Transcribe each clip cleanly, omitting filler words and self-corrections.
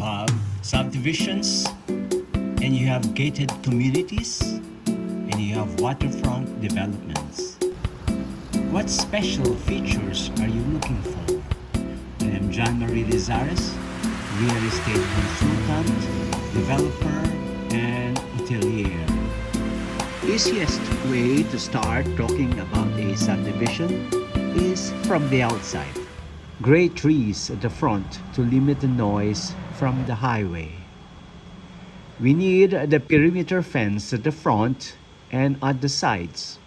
have subdivisions, and you have gated communities, and you have waterfront developments. What special features are you looking for? I am John Marie Lizares, real estate consultant, developer, and hotelier. Easiest way to start talking about a subdivision is from the outside. Great trees at the front to limit the noise from the highway. We need the perimeter fence at the front and at the sides.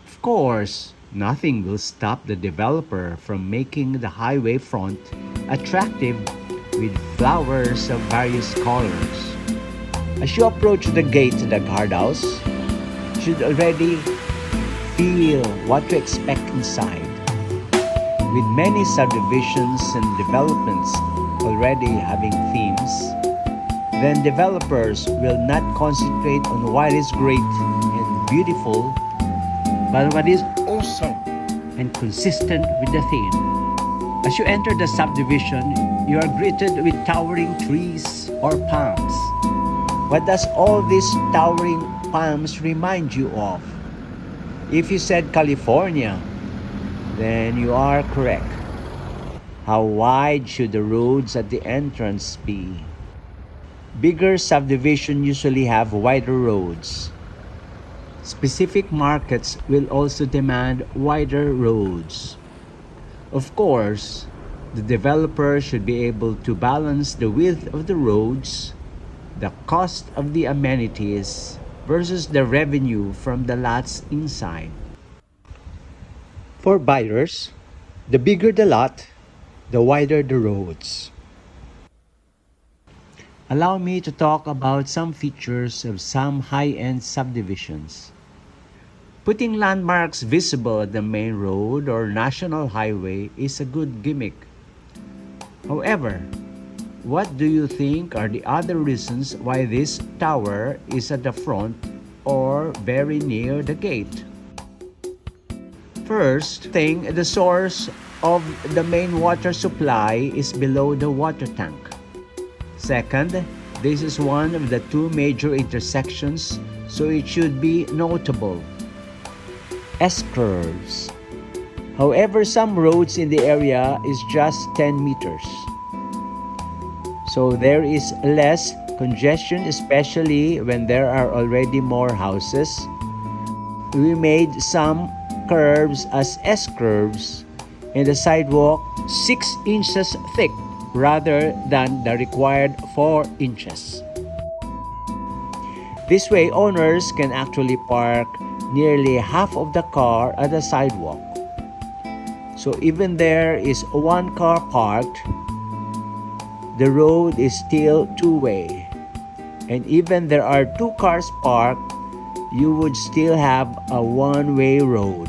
Of course, nothing will stop the developer from making the highway front attractive with flowers of various colors. As you approach the gate to the guardhouse, you should already feel what to expect inside. With many subdivisions and developments already having themes, then developers will not concentrate on what is great and beautiful, but what is awesome and consistent with the theme. As you enter the subdivision, you are greeted with towering trees or palms. What does all these towering palms remind you of? If you said California, then you are correct. How wide should the roads at the entrance be? Bigger subdivisions usually have wider roads. Specific markets will also demand wider roads. Of course, the developer should be able to balance the width of the roads, the cost of the amenities, versus the revenue from the lots inside. For buyers, the bigger the lot, the wider the roads. Allow me to talk about some features of some high-end subdivisions. Putting landmarks visible at the main road or national highway is a good gimmick. However, what do you think are the other reasons why this tower is at the front or very near the gate? First thing, the source of the main water supply is below the water tank. Second, this is one of the two major intersections, so it should be notable. S-curves. However, some roads in the area is just 10 meters. So there is less congestion, especially when there are already more houses. We made some curves as S-curves and the sidewalk 6 inches thick rather than the required 4 inches. This way, owners can actually park nearly half of the car at the sidewalk. So even there is one car parked, the road is still two-way. And even there are 2 cars parked, you would still have a one-way road.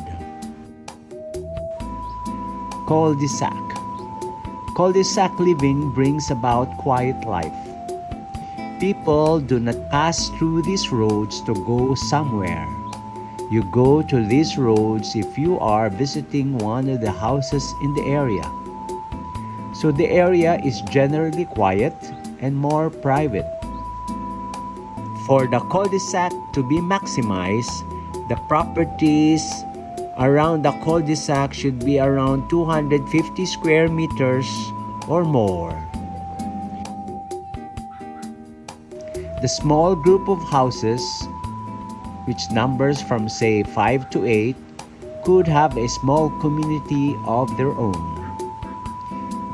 Cul-de-sac. Cul-de-sac living brings about quiet life. People do not pass through these roads to go somewhere. You go to these roads if you are visiting one of the houses in the area. So the area is generally quiet and more private. For the cul-de-sac to be maximized, the properties around the cul-de-sac should be around 250 square meters or more. The small group of houses, which numbers from say 5 to 8, could have a small community of their own.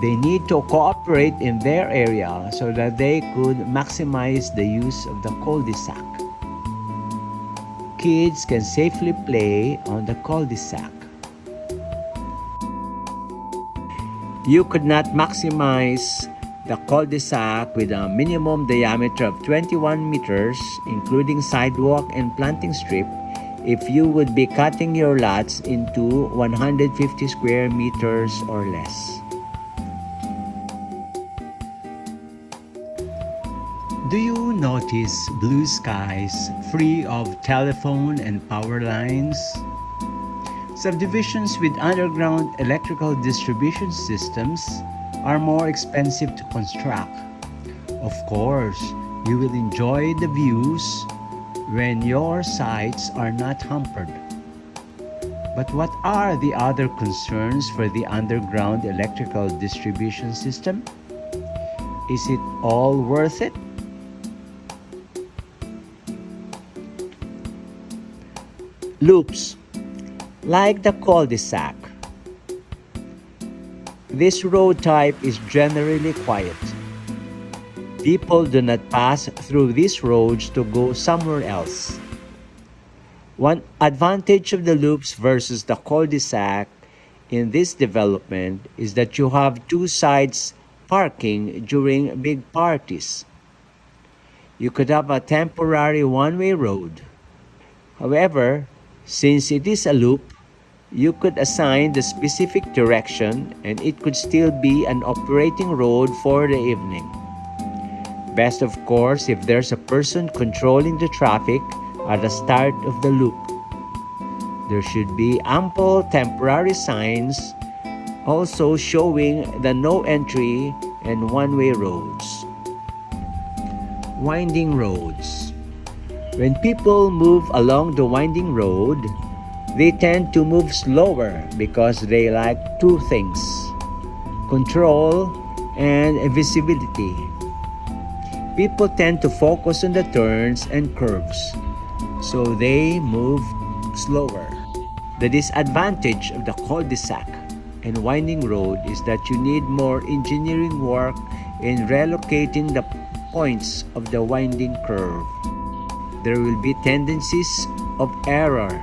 They need to cooperate in their area so that they could maximize the use of the cul-de-sac. Kids can safely play on the cul-de-sac. You could not maximize the cul-de-sac with a minimum diameter of 21 meters, including sidewalk and planting strip, if you would be cutting your lots into 150 square meters or less. Do you notice blue skies free of telephone and power lines? Subdivisions with underground electrical distribution systems are more expensive to construct. Of course, you will enjoy the views when your sights are not hampered. But what are the other concerns for the underground electrical distribution system? Is it all worth it? Loops, like the cul-de-sac. This road type is generally quiet. People do not pass through these roads to go somewhere else. One advantage of the loops versus the cul-de-sac in this development is that you have two sides parking during big parties. You could have a temporary one-way road. However, since it is a loop, you could assign the specific direction and it could still be an operating road for the evening. Best of course if there's a person controlling the traffic at the start of the loop. There should be ample temporary signs also showing the no entry and one-way roads. Winding roads. When people move along the winding road, they tend to move slower because they like two things: control and visibility. People tend to focus on the turns and curves, so they move slower. The disadvantage of the cul-de-sac and winding road is that you need more engineering work in relocating the points of the winding curve. There will be tendencies of error.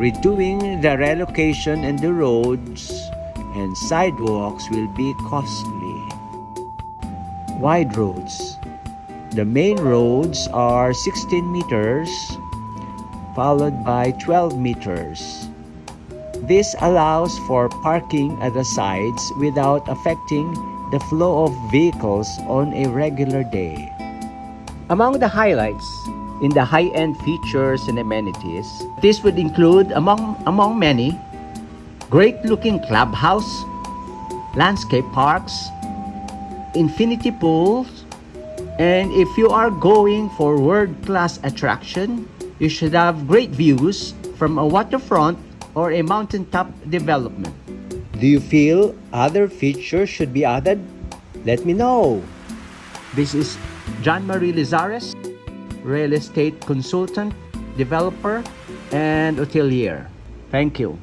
Redoing the relocation and the roads and sidewalks will be costly. Wide roads. The main roads are 16 meters, followed by 12 meters. This allows for parking at the sides without affecting the flow of vehicles on a regular day. Among the highlights in the high-end features and amenities, this would include, among many, great-looking clubhouse, landscape parks, infinity pools, and if you are going for world-class attraction, you should have great views from a waterfront or a mountaintop development. Do you feel other features should be added? Let me know. This is John Marie Lizares, real estate consultant, developer, and hotelier. Thank you.